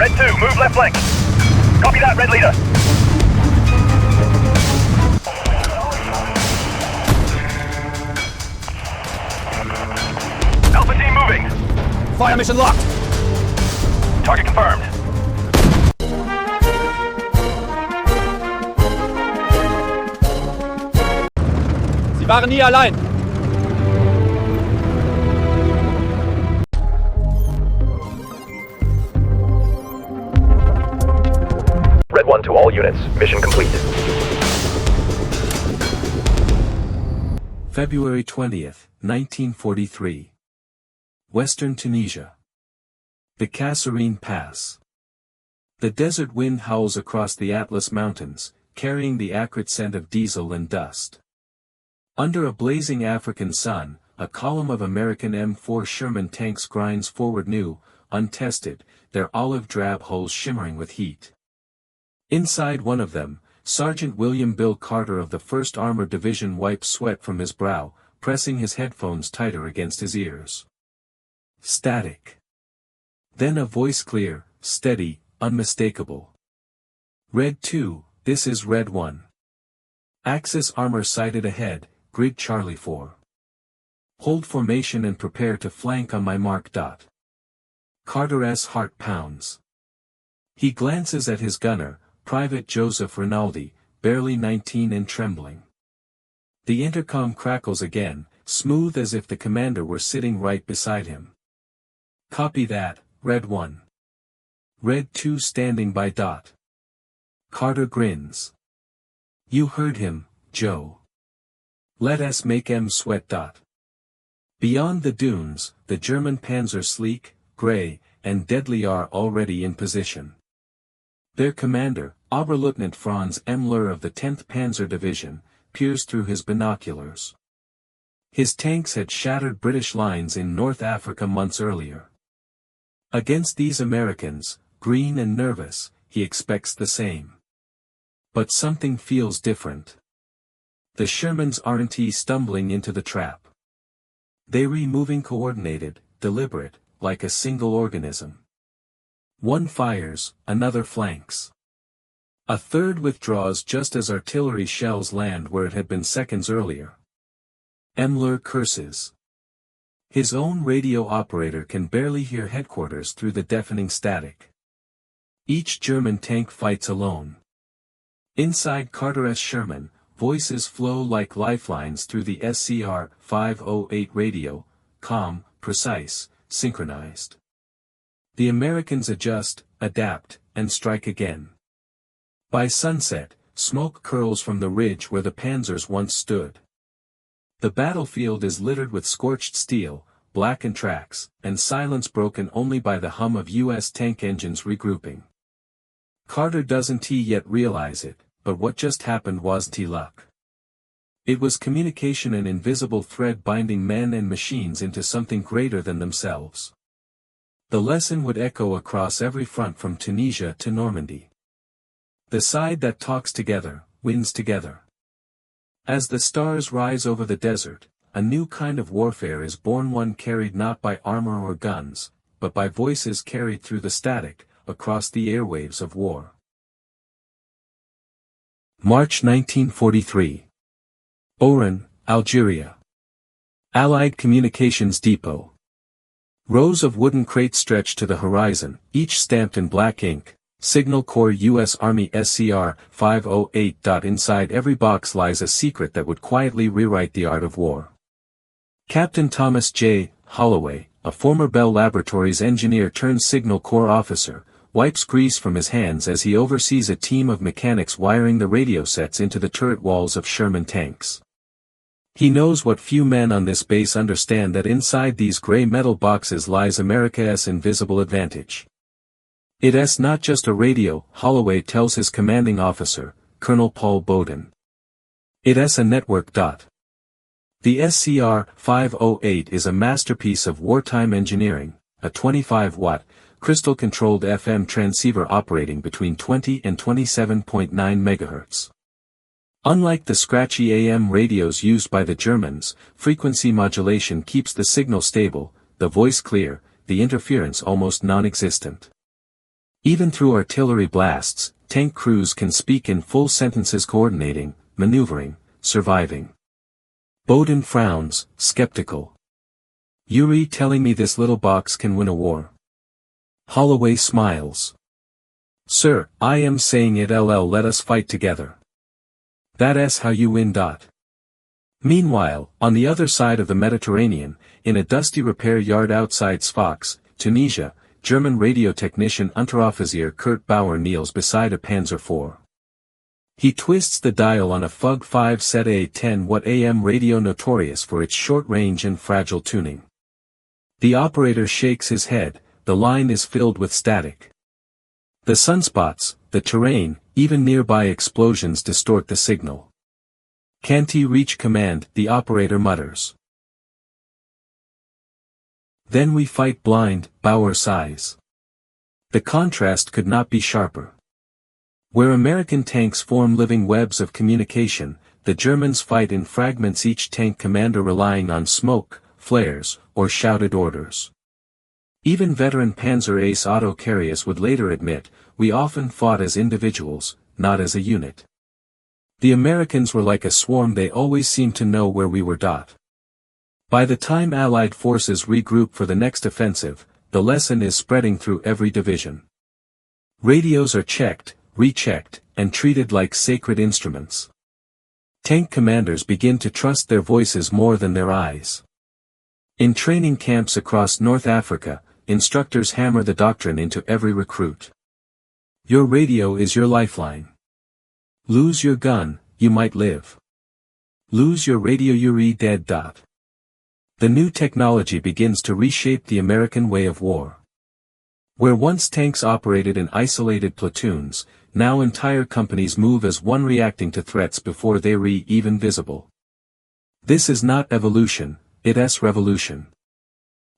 Red 2, move left flank. Copy that, Red Leader. Alpha team moving. Fire mission locked. Target confirmed. Sie waren nie allein. Red 1 to all units. Mission complete. February 20th, 1943. Western Tunisia. The Kasserine Pass. The desert wind howls across the Atlas Mountains, carrying the acrid scent of diesel and dust. Under a blazing African sun, a column of American M4 Sherman tanks grinds forward new, untested, their olive drab hulls shimmering with heat. Inside one of them, Sergeant William Bill Carter of the 1st Armored Division wipes sweat from his brow, pressing his headphones tighter against his ears. Static. Then a voice clear, steady, unmistakable. Red 2, this is Red 1. Axis armor sighted ahead, grid Charlie 4. Hold formation and prepare to flank on my mark. Carter's heart pounds. He glances at his gunner, Private Joseph Rinaldi, barely 19 and trembling. The intercom crackles again, smooth as if the commander were sitting right beside him. Copy that, Red 1. Red 2 standing by. Carter grins. You heard him, Joe. Let us make 'em sweat. Beyond the dunes, the German Panzers sleek, gray, and deadly are already in position. Their commander, Oberleutnant Franz Emler of the 10th Panzer Division, peers through his binoculars. His tanks had shattered British lines in North Africa months earlier. Against these Americans, green and nervous, he expects the same. But something feels different. The Shermans aren't stumbling into the trap. They're moving coordinated, deliberate, like a single organism. One fires, another flanks. A third withdraws just as artillery shells land where it had been seconds earlier. Emler curses. His own radio operator can barely hear headquarters through the deafening static. Each German tank fights alone. Inside Carter's Sherman, voices flow like lifelines through the SCR-508 radio, calm, precise, synchronized. The Americans adjust, adapt, and strike again. By sunset, smoke curls from the ridge where the Panzers once stood. The battlefield is littered with scorched steel, blackened tracks, and silence broken only by the hum of U.S. tank engines regrouping. Carter doesn't yet realize it, but what just happened wasn't luck. It was communication, an invisible thread binding men and machines into something greater than themselves. The lesson would echo across every front from Tunisia to Normandy. The side that talks together, wins together. As the stars rise over the desert, a new kind of warfare is born, one carried not by armor or guns, but by voices carried through the static, across the airwaves of war. March 1943. Oran, Algeria. Allied Communications Depot. Rows of wooden crates stretch to the horizon, each stamped in black ink, Signal Corps U.S. Army SCR-508. Inside every box lies a secret that would quietly rewrite the art of war. Captain Thomas J. Holloway, a former Bell Laboratories engineer turned Signal Corps officer, wipes grease from his hands as he oversees a team of mechanics wiring the radio sets into the turret walls of Sherman tanks. He knows what few men on this base understand, that inside these gray metal boxes lies America's invisible advantage. It's not just a radio, Holloway tells his commanding officer, Colonel Paul Bowden. It's a network. The SCR-508 is a masterpiece of wartime engineering, a 25-watt, crystal-controlled FM transceiver operating between 20 and 27.9 MHz. Unlike the scratchy AM radios used by the Germans, frequency modulation keeps the signal stable, the voice clear, the interference almost non-existent. Even through artillery blasts, tank crews can speak in full sentences coordinating, maneuvering, surviving. Bowden frowns, skeptical. Yuri telling me this little box can win a war. Holloway smiles. Sir, I am saying it let us fight together. That's how you win. Meanwhile, on the other side of the Mediterranean, in a dusty repair yard outside Sfax, Tunisia, German radio technician Unteroffizier Kurt Bauer kneels beside a Panzer IV. He twists the dial on a Fug 5 set a 10-watt AM radio notorious for its short range and fragile tuning. The operator shakes his head, the line is filled with static. The sunspots, the terrain, even nearby explosions distort the signal. Can't he reach command, the operator mutters. Then we fight blind, Bauer sighs. The contrast could not be sharper. Where American tanks form living webs of communication, the Germans fight in fragments, each tank commander relying on smoke, flares, or shouted orders. Even veteran Panzer ace Otto Carius would later admit, we often fought as individuals, not as a unit. The Americans were like a swarm, they always seemed to know where we were. By the time Allied forces regroup for the next offensive, the lesson is spreading through every division. Radios are checked, rechecked, and treated like sacred instruments. Tank commanders begin to trust their voices more than their eyes. In training camps across North Africa, instructors hammer the doctrine into every recruit. Your radio is your lifeline. Lose your gun, you might live. Lose your radio, you're dead. The new technology begins to reshape the American way of war. Where once tanks operated in isolated platoons, now entire companies move as one, reacting to threats before they were even visible. This is not evolution, it's revolution.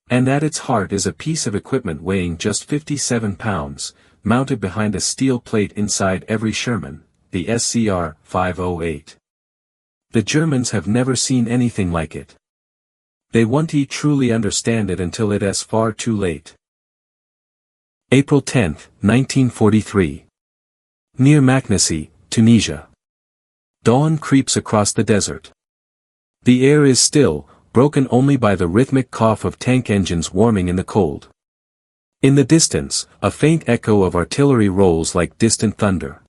And at its heart is a piece of equipment weighing just 57 pounds, mounted behind a steel plate inside every Sherman, the SCR-508. The Germans have never seen anything like it. They won't truly understand it until it's far too late. April 10, 1943. Near Maknessi, Tunisia. Dawn creeps across the desert. The air is still, broken only by the rhythmic cough of tank engines warming in the cold. In the distance, a faint echo of artillery rolls like distant thunder.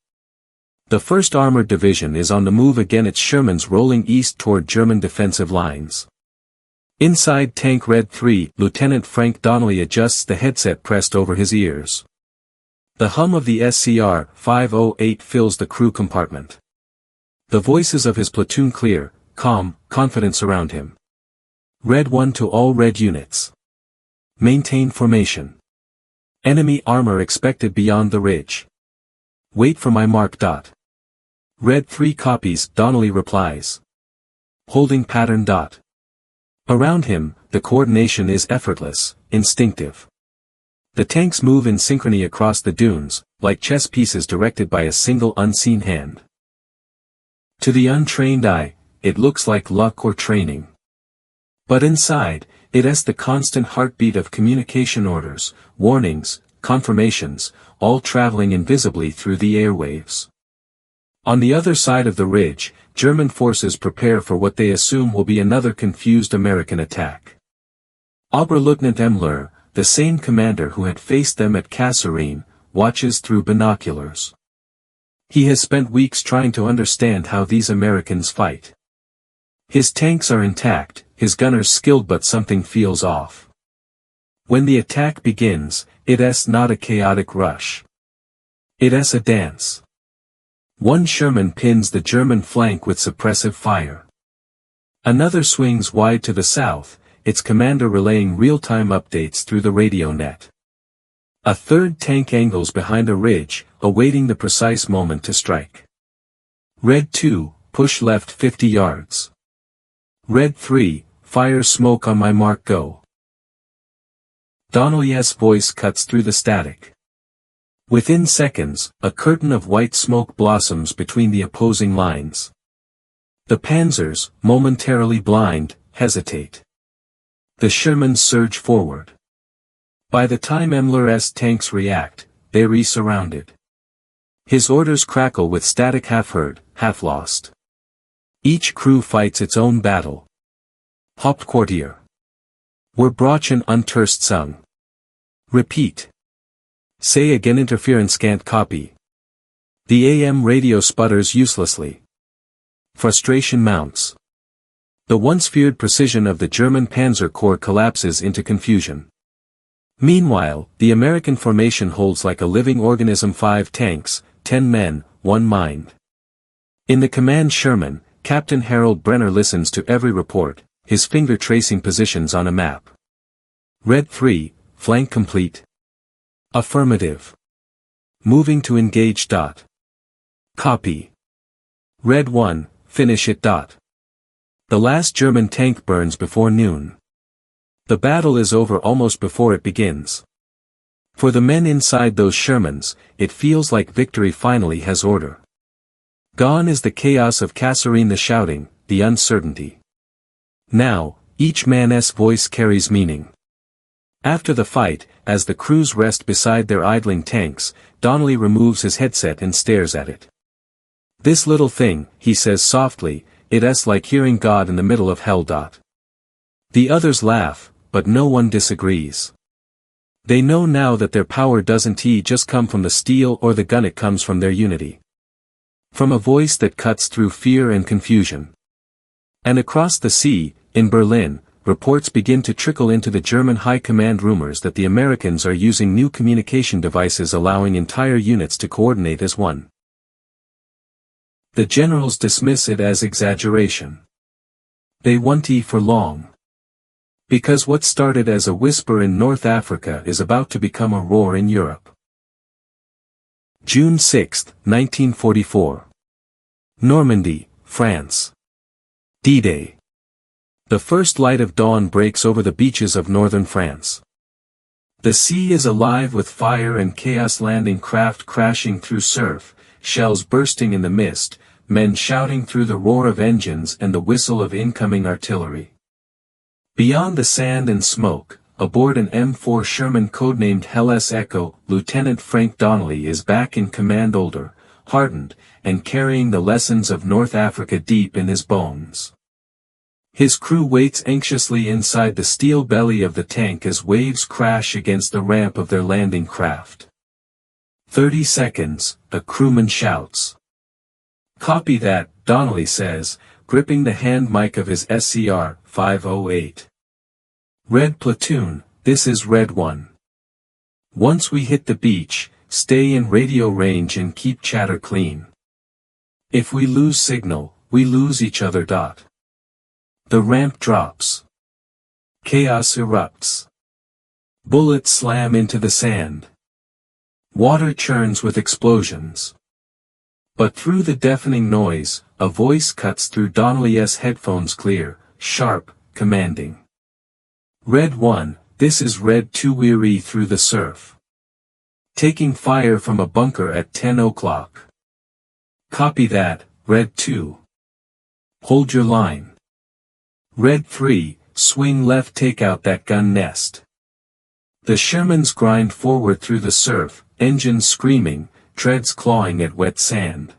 The 1st Armored Division is on the move again, its Shermans rolling east toward German defensive lines. Inside Tank Red 3, Lieutenant Frank Donnelly adjusts the headset pressed over his ears. The hum of the SCR-508 fills the crew compartment. The voices of his platoon clear, calm, confident surround him. Red 1 to all red units. Maintain formation. Enemy armor expected beyond the ridge. Wait for my mark. Red 3 copies, Donnelly replies. Holding pattern. Around him, the coordination is effortless, instinctive. The tanks move in synchrony across the dunes, like chess pieces directed by a single unseen hand. To the untrained eye, it looks like luck or training. But inside, it's the constant heartbeat of communication orders, warnings, confirmations, all traveling invisibly through the airwaves. On the other side of the ridge, German forces prepare for what they assume will be another confused American attack. Oberleutnant Emler, the same commander who had faced them at Kasserine, watches through binoculars. He has spent weeks trying to understand how these Americans fight. His tanks are intact, his gunners skilled, but something feels off. When the attack begins, it's not a chaotic rush. It's a dance. One Sherman pins the German flank with suppressive fire. Another swings wide to the south, its commander relaying real-time updates through the radio net. A third tank angles behind a ridge, awaiting the precise moment to strike. Red 2, push left 50 yards. Red 3, fire smoke on my mark, go. Donnelly's voice cuts through the static. Within seconds, a curtain of white smoke blossoms between the opposing lines. The Panzers, momentarily blind, hesitate. The Shermans surge forward. By the time Emler's tanks react, they re-surrounded. His orders crackle with static half heard, half lost. Each crew fights its own battle. Hauptquartier. Wir brauchen Unterstützung. Repeat. Say again. Interference can't copy. The AM radio sputters uselessly. Frustration mounts. The once feared precision of the German Panzer Corps collapses into confusion. Meanwhile, the American formation holds like a living organism: 5 tanks, 10 men, 1 mind. In the command Sherman, Captain Harold Brenner listens to every report, his finger tracing positions on a map. Red 3, flank complete. Affirmative. Moving to engage. Copy. Red 1, finish it. The last German tank burns before noon. The battle is over almost before it begins. For the men inside those Shermans, it feels like victory finally has order. Gone is the chaos of Kasserine, the shouting, the uncertainty. Now, each man's voice carries meaning. After the fight, as the crews rest beside their idling tanks, Donnelly removes his headset and stares at it. This little thing, he says softly, it's like hearing God in the middle of hell. The others laugh, but no one disagrees. They know now that their power doesn't just come from the steel or the gun, it comes from their unity. From a voice that cuts through fear and confusion. And across the sea, in Berlin, reports begin to trickle into the German high command, rumors that the Americans are using new communication devices allowing entire units to coordinate as one. The generals dismiss it as exaggeration. They won't for long. Because what started as a whisper in North Africa is about to become a roar in Europe. June 6, 1944. Normandy, France. D-Day. The first light of dawn breaks over the beaches of northern France. The sea is alive with fire and chaos, landing craft crashing through surf, shells bursting in the mist, men shouting through the roar of engines and the whistle of incoming artillery. Beyond the sand and smoke, aboard an M4 Sherman codenamed Helles Echo, Lieutenant Frank Donnelly is back in command, older, hardened, and carrying the lessons of North Africa deep in his bones. His crew waits anxiously inside the steel belly of the tank as waves crash against the ramp of their landing craft. 30 seconds, a crewman shouts. Copy that, Donnelly says, gripping the hand mic of his SCR-508. Red platoon, this is Red 1. Once we hit the beach, stay in radio range and keep chatter clean. If we lose signal, we lose each other. The ramp drops. Chaos erupts. Bullets slam into the sand. Water churns with explosions. But through the deafening noise, a voice cuts through Donnelly's headphones, clear, sharp, commanding. Red 1, this is Red 2, weary through the surf. Taking fire from a bunker at 10 o'clock. Copy that, Red 2. Hold your line. Red 3, swing left, take out that gun nest. The Shermans grind forward through the surf, engines screaming, treads clawing at wet sand.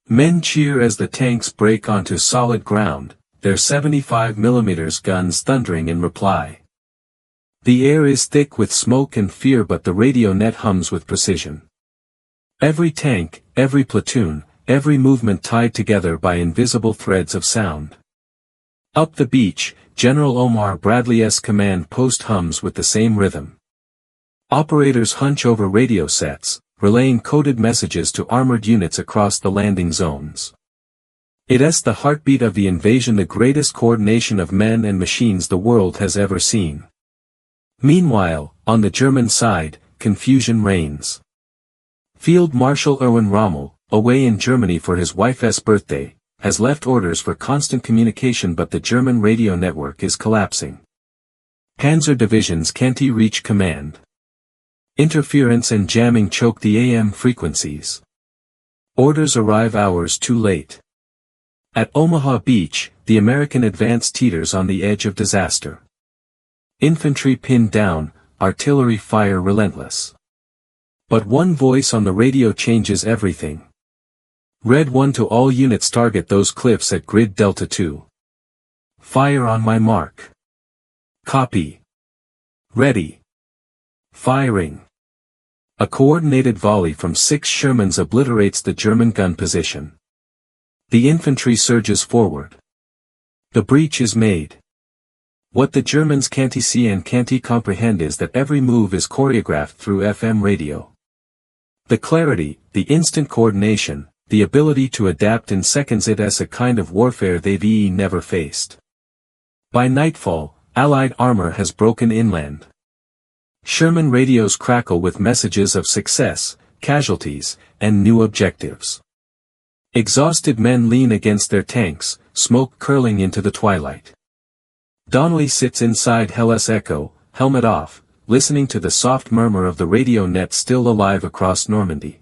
Men cheer as the tanks break onto solid ground, their 75mm guns thundering in reply. The air is thick with smoke and fear, but the radio net hums with precision. Every tank, every platoon, every movement tied together by invisible threads of sound. Up the beach, General Omar Bradley's command post hums with the same rhythm. Operators hunch over radio sets, relaying coded messages to armored units across the landing zones. It's the heartbeat of the invasion, the greatest coordination of men and machines the world has ever seen. Meanwhile, on the German side, confusion reigns. Field Marshal Erwin Rommel, away in Germany for his wife's birthday, has left orders for constant communication, but the German radio network is collapsing. Panzer divisions can't reach command. Interference and jamming choke the AM frequencies. Orders arrive hours too late. At Omaha Beach, the American advance teeters on the edge of disaster. Infantry pinned down, artillery fire relentless. But one voice on the radio changes everything. Red 1 to all units, target those cliffs at grid Delta 2. Fire on my mark. Copy. Ready. Firing. A coordinated volley from 6 Shermans obliterates the German gun position. The infantry surges forward. The breach is made. What the Germans can't see and can't comprehend is that every move is choreographed through FM radio. The clarity, the instant coordination, the ability to adapt in seconds, it is a kind of warfare they've never faced. By nightfall, Allied armor has broken inland. Sherman radios crackle with messages of success, casualties, and new objectives. Exhausted men lean against their tanks, smoke curling into the twilight. Donnelly sits inside Hell's Echo, helmet off, listening to the soft murmur of the radio net still alive across Normandy.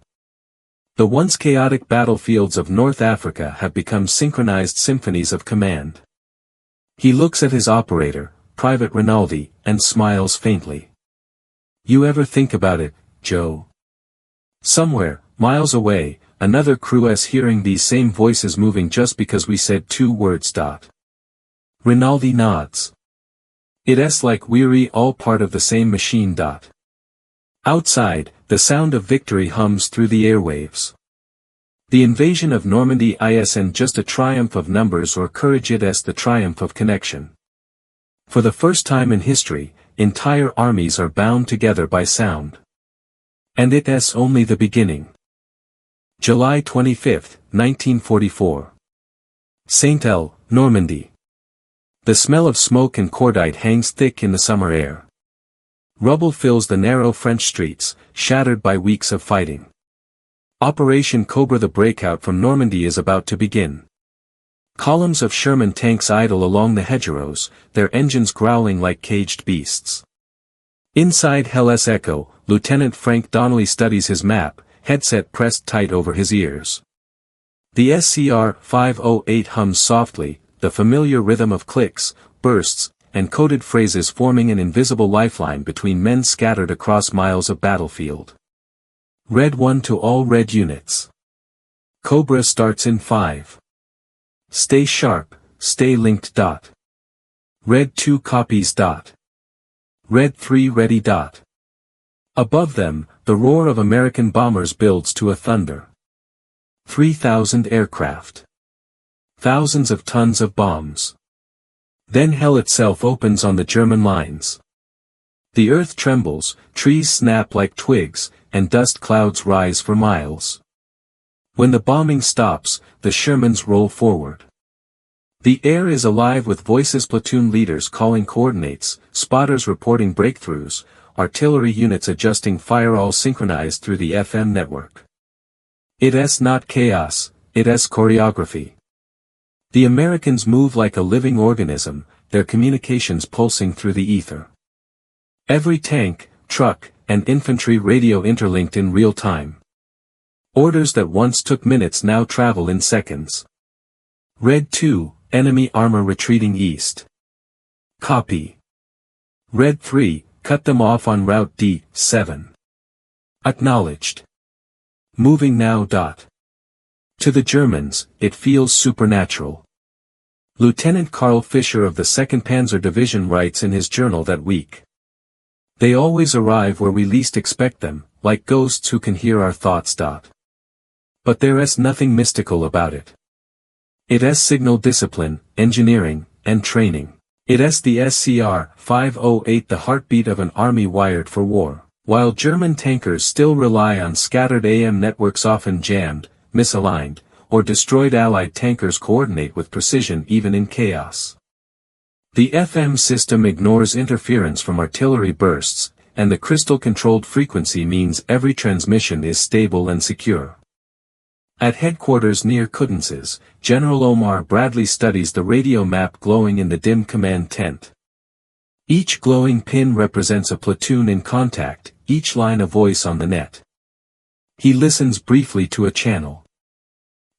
The once chaotic battlefields of North Africa have become synchronized symphonies of command. He looks at his operator, Private Rinaldi, and smiles faintly. You ever think about it, Joe? Somewhere, miles away, another crew is hearing these same voices moving just because we said 2 words. Rinaldi nods. It's like we're all part of the same machine. Outside, the sound of victory hums through the airwaves. The invasion of Normandy isn't just a triumph of numbers or courage, it's the triumph of connection. For the first time in history, entire armies are bound together by sound. And it's only the beginning. July 25, 1944. Saint-El, Normandy. The smell of smoke and cordite hangs thick in the summer air. Rubble fills the narrow French streets, shattered by weeks of fighting. Operation Cobra, the breakout from Normandy, is about to begin. Columns of Sherman tanks idle along the hedgerows, their engines growling like caged beasts. Inside Hell's Echo, Lieutenant Frank Donnelly studies his map, headset pressed tight over his ears. The SCR-508 hums softly, the familiar rhythm of clicks, bursts, and coded phrases forming an invisible lifeline between men scattered across miles of battlefield. Red 1 to all red units. Cobra starts in 5. Stay sharp, stay linked. Red 2 copies. Red 3 ready. Above them, the roar of American bombers builds to a thunder. 3,000 aircraft. Thousands of tons of bombs. Then hell itself opens on the German lines. The earth trembles, trees snap like twigs, and dust clouds rise for miles. When the bombing stops, the Shermans roll forward. The air is alive with voices, platoon leaders calling coordinates, spotters reporting breakthroughs, artillery units adjusting fire, all synchronized through the FM network. It's not chaos, it's choreography. The Americans move like a living organism, their communications pulsing through the ether. Every tank, truck, and infantry radio interlinked in real time. Orders that once took minutes now travel in seconds. Red 2, enemy armor retreating east. Copy. Red 3, cut them off on route D7. Acknowledged. Moving now. To the Germans, it feels supernatural. Lieutenant Karl Fischer of the 2nd Panzer Division writes in his journal that week. They always arrive where we least expect them, like ghosts who can hear our thoughts. But there is nothing mystical about it. It is signal discipline, engineering, and training. It is the SCR-508, the heartbeat of an army wired for war. While German tankers still rely on scattered AM networks, often jammed, misaligned, or destroyed, Allied tankers coordinate with precision even in chaos. The FM system ignores interference from artillery bursts, and the crystal-controlled frequency means every transmission is stable and secure. At headquarters near Coutances, General Omar Bradley studies the radio map glowing in the dim command tent. Each glowing pin represents a platoon in contact, each line a voice on the net. He listens briefly to a channel.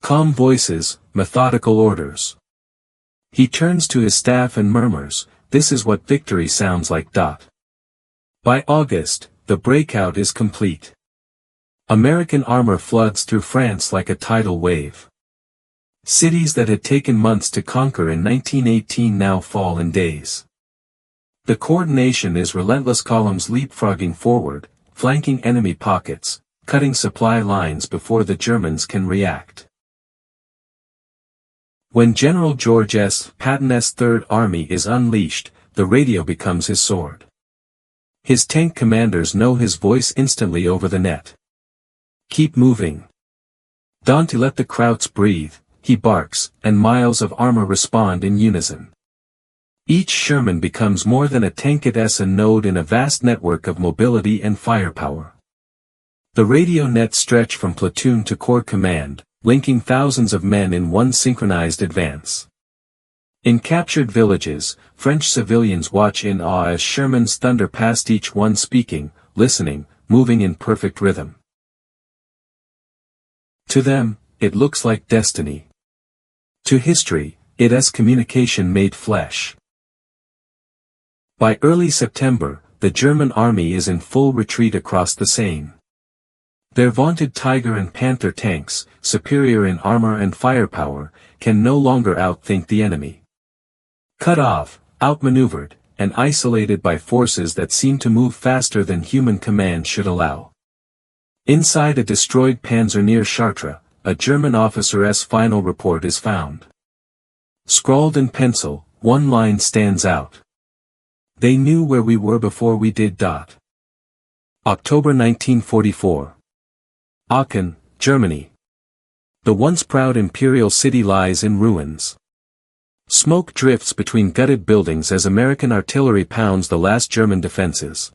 Calm voices, methodical orders. He turns to his staff and murmurs, "This is what victory sounds like." By August, the breakout is complete. American armor floods through France like a tidal wave. Cities that had taken months to conquer in 1918 now fall in days. The coordination is relentless, columns leapfrogging forward, flanking enemy pockets, cutting supply lines before the Germans can react. When General George S. Patton's Third Army is unleashed, the radio becomes his sword. His tank commanders know his voice instantly over the net. Keep moving. Don't let the Krauts breathe, he barks, and miles of armor respond in unison. Each Sherman becomes more than a tank, it's a node in a vast network of mobility and firepower. The radio nets stretch from platoon to corps command, linking thousands of men in one synchronized advance. In captured villages, French civilians watch in awe as Sherman's thunder past, each one speaking, listening, moving in perfect rhythm. To them, it looks like destiny. To history, it is communication made flesh. By early September, the German army is in full retreat across the Seine. Their vaunted Tiger and Panther tanks, superior in armor and firepower, can no longer outthink the enemy. Cut off, outmaneuvered, and isolated by forces that seem to move faster than human command should allow. Inside a destroyed panzer near Chartres, a German officer's final report is found. Scrawled in pencil, one line stands out. They knew where we were before we did. October 1944. Aachen, Germany. The once proud imperial city lies in ruins. Smoke drifts between gutted buildings as American artillery pounds the last German defenses.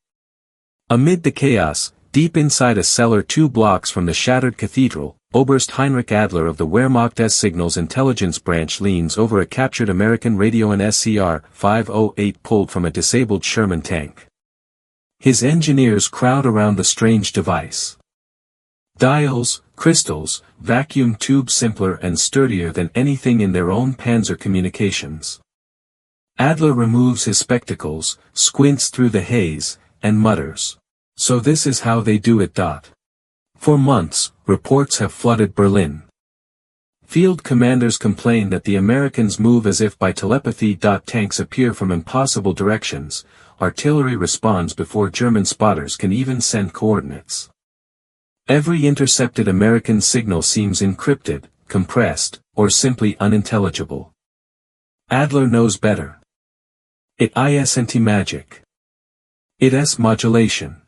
Amid the chaos, deep inside a cellar 2 blocks from the shattered cathedral, Oberst Heinrich Adler of the Wehrmacht's Signals Intelligence Branch leans over a captured American radio, an SCR-508 pulled from a disabled Sherman tank. His engineers crowd around the strange device. Dials, crystals, vacuum tubes, simpler and sturdier than anything in their own Panzer communications. Adler removes his spectacles, squints through the haze, and mutters, "So this is how they do it." For months, reports have flooded Berlin. Field commanders complain that the Americans move as if by telepathy. Tanks appear from impossible directions, artillery responds before German spotters can even send coordinates. Every intercepted American signal seems encrypted, compressed, or simply unintelligible. Adler knows better. It isn't magic. It's modulation.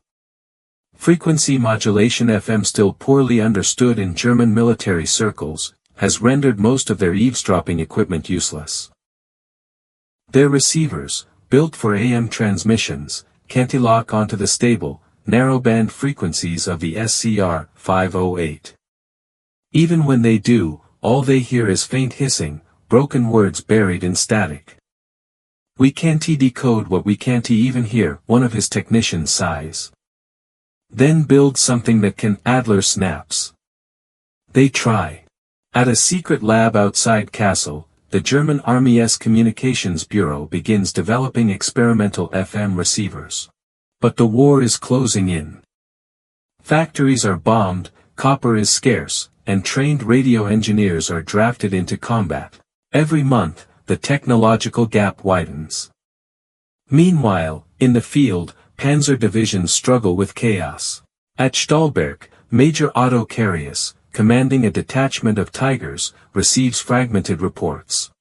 Frequency modulation FM, still poorly understood in German military circles, has rendered most of their eavesdropping equipment useless. Their receivers, built for AM transmissions, can't lock onto the stable, narrowband frequencies of the SCR-508. Even when they do, all they hear is faint hissing, broken words buried in static. "We can't decode what we can't even hear," one of his technicians sighs. "Then build something that can," Adler snaps. They try. At a secret lab outside Kassel, the German Army's Communications Bureau begins developing experimental FM receivers. But the war is closing in. Factories are bombed, copper is scarce, and trained radio engineers are drafted into combat. Every month, the technological gap widens. Meanwhile, in the field, panzer divisions struggle with chaos. At Stahlberg, Major Otto Carius, commanding a detachment of Tigers, receives fragmented reports.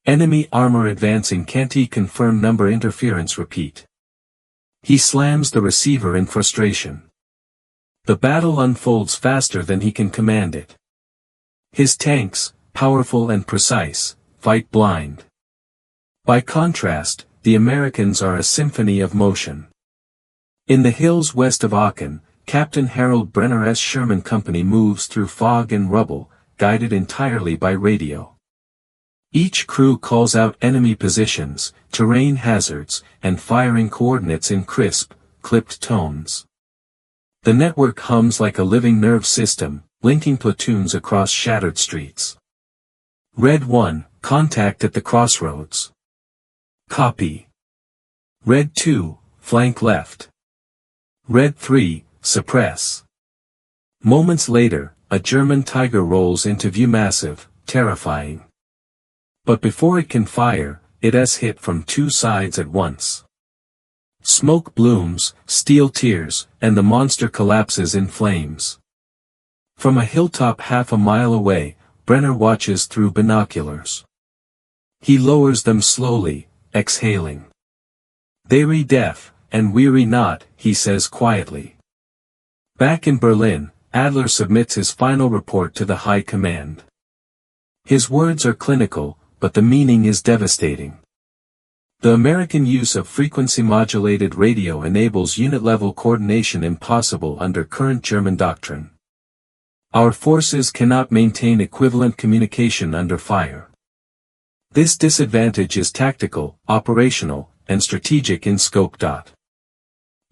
Enemy armor advancing, can't he confirm number, interference, repeat. He slams the receiver in frustration. The battle unfolds faster than he can command it. His tanks, powerful and precise, fight blind. By contrast, the Americans are a symphony of motion. In the hills west of Aachen, Captain Harold Brenner's Sherman Company moves through fog and rubble, guided entirely by radio. Each crew calls out enemy positions, terrain hazards, and firing coordinates in crisp, clipped tones. The network hums like a living nerve system, linking platoons across shattered streets. Red 1, contact at the crossroads. Copy. Red 2, flank left. Red 3, suppress. Moments later, a German Tiger rolls into view, massive, terrifying. But before it can fire, it's hit from two sides at once. Smoke blooms, steel tears, and the monster collapses in flames. From a hilltop half a mile away, Brenner watches through binoculars. He lowers them slowly, exhaling. "They re deaf, and weary not," he says quietly. Back in Berlin, Adler submits his final report to the High Command. His words are clinical, but the meaning is devastating. The American use of frequency-modulated radio enables unit-level coordination impossible under current German doctrine. Our forces cannot maintain equivalent communication under fire. This disadvantage is tactical, operational, and strategic in scope.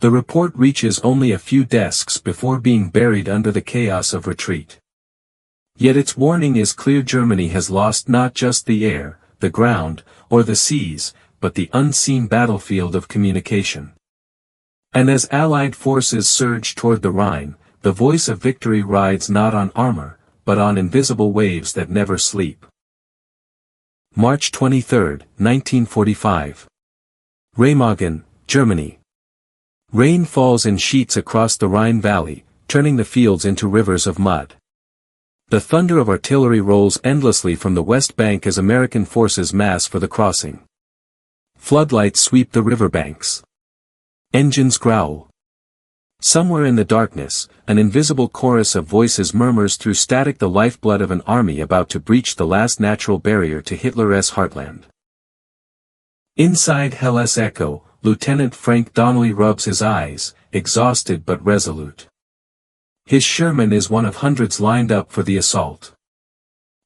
The report reaches only a few desks before being buried under the chaos of retreat. Yet its warning is clear: Germany has lost not just the air, the ground, or the seas, but the unseen battlefield of communication. And as Allied forces surge toward the Rhine, the voice of victory rides not on armor, but on invisible waves that never sleep. March 23, 1945. Remagen, Germany. Rain falls in sheets across the Rhine Valley, turning the fields into rivers of mud. The thunder of artillery rolls endlessly from the west bank as American forces mass for the crossing. Floodlights sweep the riverbanks. Engines growl. Somewhere in the darkness, an invisible chorus of voices murmurs through static, the lifeblood of an army about to breach the last natural barrier to Hitler's heartland. Inside Hell's echo, Lieutenant Frank Donnelly rubs his eyes, exhausted but resolute. His Sherman is one of hundreds lined up for the assault.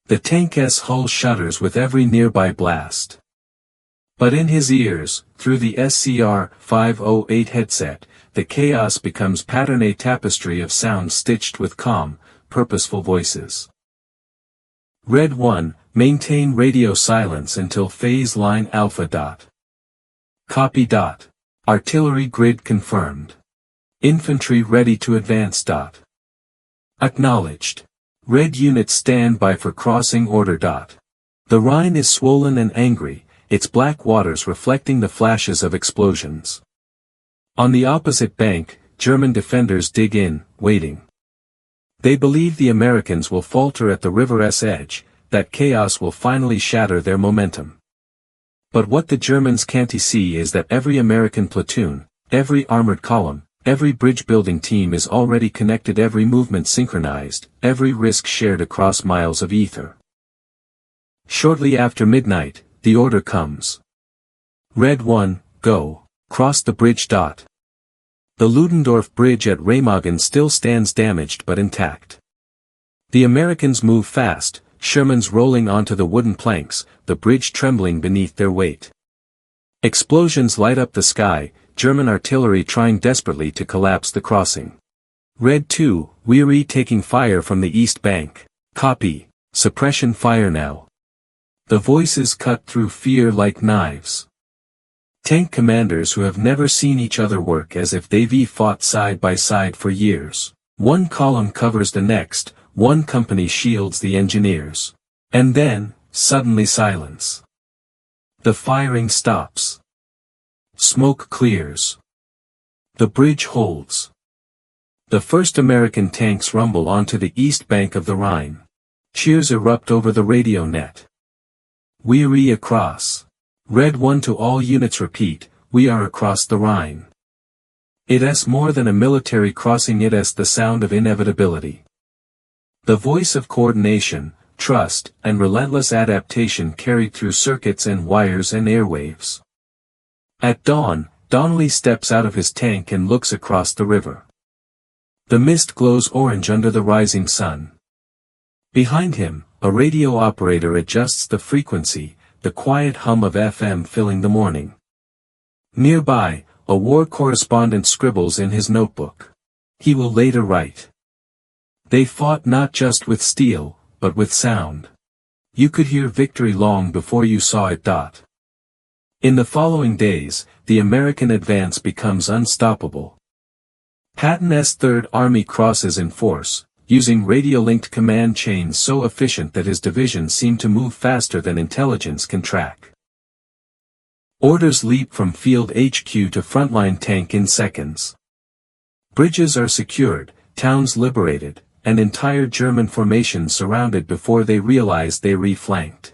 The tank's hull shudders with every nearby blast. But in his ears, through the SCR-508 headset, the chaos becomes pattern, a tapestry of sounds stitched with calm, purposeful voices. Red 1, maintain radio silence until phase line Alpha. Copy. Artillery grid confirmed. Infantry ready to advance. Acknowledged. Red units stand by for crossing order. The Rhine is swollen and angry, its black waters reflecting the flashes of explosions. On the opposite bank, German defenders dig in, waiting. They believe the Americans will falter at the river's edge, that chaos will finally shatter their momentum. But what the Germans can't see is that every American platoon, every armored column, every bridge-building team is already connected, every movement synchronized, every risk shared across miles of ether. Shortly after midnight, the order comes. Red 1, go, cross the bridge. The Ludendorff Bridge at Remagen still stands damaged but intact. The Americans move fast, Shermans rolling onto the wooden planks, the bridge trembling beneath their weight. Explosions light up the sky, German artillery trying desperately to collapse the crossing. Red 2, weary, taking fire from the east bank. Copy, suppression fire now. The voices cut through fear like knives. Tank commanders who have never seen each other work as if they've fought side by side for years. One column covers the next, one company shields the engineers. And then, suddenly silence. The firing stops. Smoke clears. The bridge holds. The first American tanks rumble onto the east bank of the Rhine. Cheers erupt over the radio net. We're across. Red 1 to all units repeat, we are across the Rhine. It's more than a military crossing, it's the sound of inevitability. The voice of coordination, trust, and relentless adaptation carried through circuits and wires and airwaves. At dawn, Donnelly steps out of his tank and looks across the river. The mist glows orange under the rising sun. Behind him, a radio operator adjusts the frequency, the quiet hum of FM filling the morning. Nearby, a war correspondent scribbles in his notebook. He will later write. They fought not just with steel, but with sound. You could hear victory long before you saw it. In the following days, the American advance becomes unstoppable. Patton's Third Army crosses in force, using radio-linked command chains so efficient that his division seemed to move faster than intelligence can track. Orders leap from field HQ to frontline tank in seconds. Bridges are secured, towns liberated, and entire German formations surrounded before they realized they reflanked.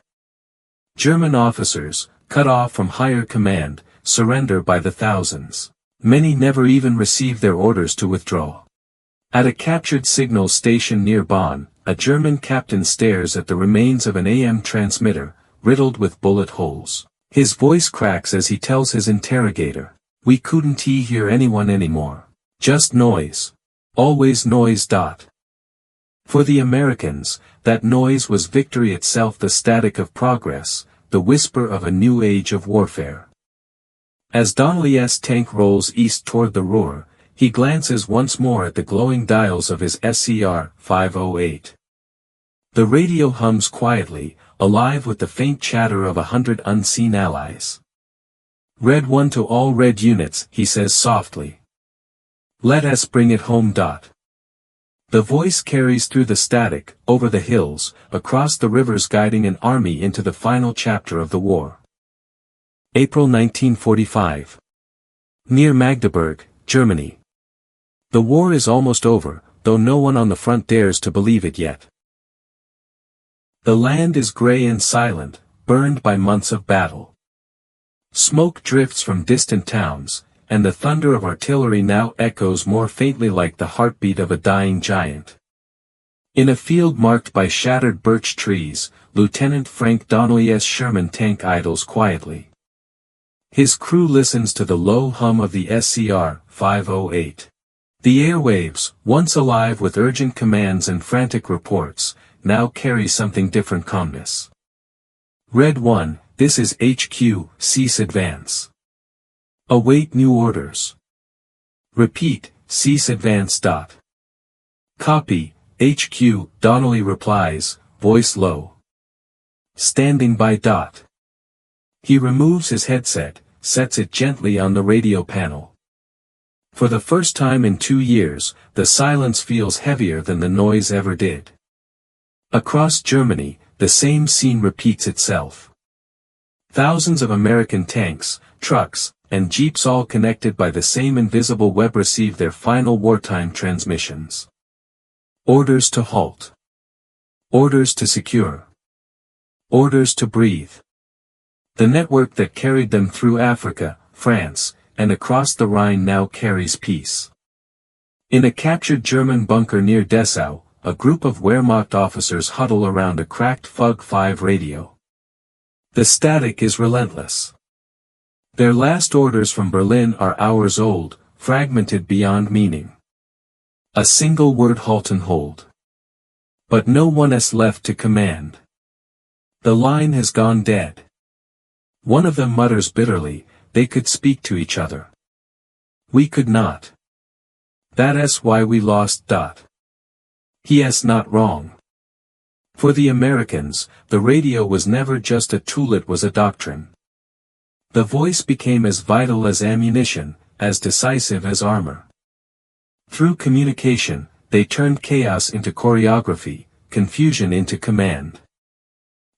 German officers, cut off from higher command, surrender by the thousands. Many never even receive their orders to withdraw. At a captured signal station near Bonn, a German captain stares at the remains of an AM transmitter, riddled with bullet holes. His voice cracks as he tells his interrogator, "We couldn't hear anyone anymore. Just noise. Always noise. For the Americans, that noise was victory itself, the static of progress, the whisper of a new age of warfare." As Donnelly's tank rolls east toward the Ruhr, he glances once more at the glowing dials of his SCR-508. The radio hums quietly, alive with the faint chatter of 100 unseen allies. "Red 1 to all red units," he says softly. "Let us bring it home. The voice carries through the static, over the hills, across the rivers, guiding an army into the final chapter of the war. April 1945. Near Magdeburg, Germany. The war is almost over, though no one on the front dares to believe it yet. The land is gray and silent, burned by months of battle. Smoke drifts from distant towns, and the thunder of artillery now echoes more faintly like the heartbeat of a dying giant. In a field marked by shattered birch trees, Lieutenant Frank Donnelly's Sherman tank idles quietly. His crew listens to the low hum of the SCR-508. The airwaves, once alive with urgent commands and frantic reports, now carry something different: calmness. Red 1, this is HQ, cease advance. Await new orders. Repeat, cease advance. Copy, HQ, Donnelly replies, voice low. Standing by. He removes his headset, sets it gently on the radio panel. For the first time in 2 years, the silence feels heavier than the noise ever did. Across Germany, the same scene repeats itself. Thousands of American tanks, trucks, and jeeps, all connected by the same invisible web, receive their final wartime transmissions. Orders to halt. Orders to secure. Orders to breathe. The network that carried them through Africa, France, and across the Rhine now carries peace. In a captured German bunker near Dessau, a group of Wehrmacht officers huddle around a cracked Fug 5 radio. The static is relentless. Their last orders from Berlin are hours old, fragmented beyond meaning. A single word: halt and hold. But no one is left to command. The line has gone dead. One of them mutters bitterly, they could speak to each other. We could not. That's why we lost. He is not wrong. For the Americans, the radio was never just a tool, it was a doctrine. The voice became as vital as ammunition, as decisive as armor. Through communication, they turned chaos into choreography, confusion into command.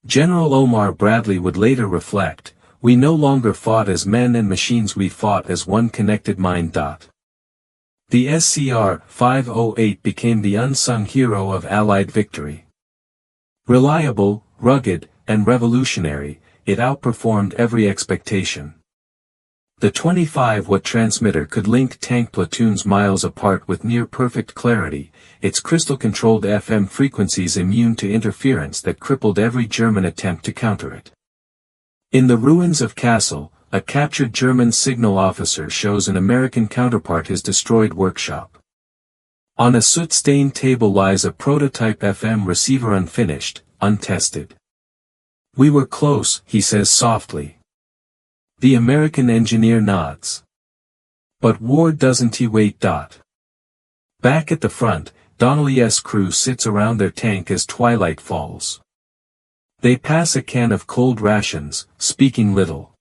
General Omar Bradley would later reflect, "We no longer fought as men and machines, we fought as one connected mind." The SCR-508 became the unsung hero of Allied victory. Reliable, rugged, and revolutionary, it outperformed every expectation. The 25-watt transmitter could link tank platoons miles apart with near-perfect clarity, its crystal-controlled FM frequencies immune to interference that crippled every German attempt to counter it. In the ruins of Kassel, a captured German signal officer shows an American counterpart his destroyed workshop. On a soot-stained table lies a prototype FM receiver, unfinished, untested. "We were close," he says softly. The American engineer nods. But war doesn't wait. Back at the front, Donnelly's crew sits around their tank as twilight falls. They pass a can of cold rations, speaking little.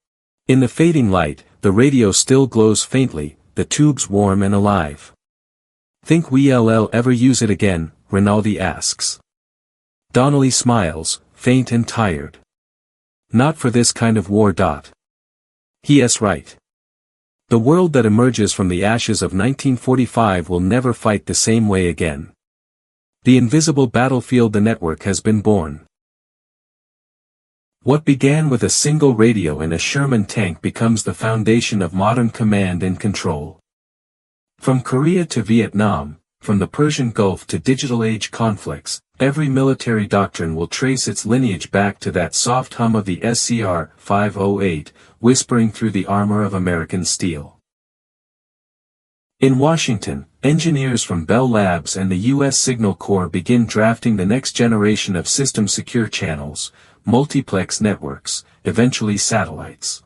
In the fading light, the radio still glows faintly, the tubes warm and alive. "Think we'll ever use it again?" Rinaldi asks. Donnelly smiles, faint and tired. Not for this kind of war. He is right. The world that emerges from the ashes of 1945 will never fight the same way again. The invisible battlefield, the network, has been born. What began with a single radio and a Sherman tank becomes the foundation of modern command and control. From Korea to Vietnam, from the Persian Gulf to digital age conflicts, every military doctrine will trace its lineage back to that soft hum of the SCR-508, whispering through the armor of American steel. In Washington, engineers from Bell Labs and the U.S. Signal Corps begin drafting the next generation of system-secure channels, multiplex networks, eventually satellites.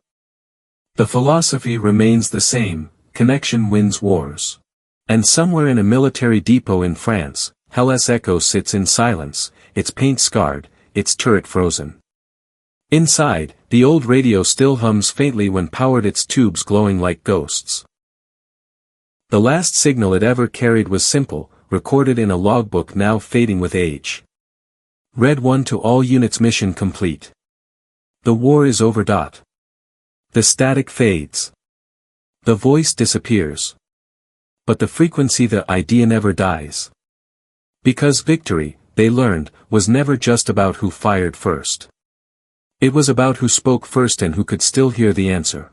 The philosophy remains the same: connection wins wars. And somewhere in a military depot in France, Hell's Echo sits in silence, its paint scarred, its turret frozen. Inside, the old radio still hums faintly when powered, its tubes glowing like ghosts. The last signal it ever carried was simple, recorded in a logbook now fading with age. Red 1 to all units, mission complete. The war is over. The static fades. The voice disappears. But the frequency, the idea, never dies. Because victory, they learned, was never just about who fired first. It was about who spoke first and who could still hear the answer.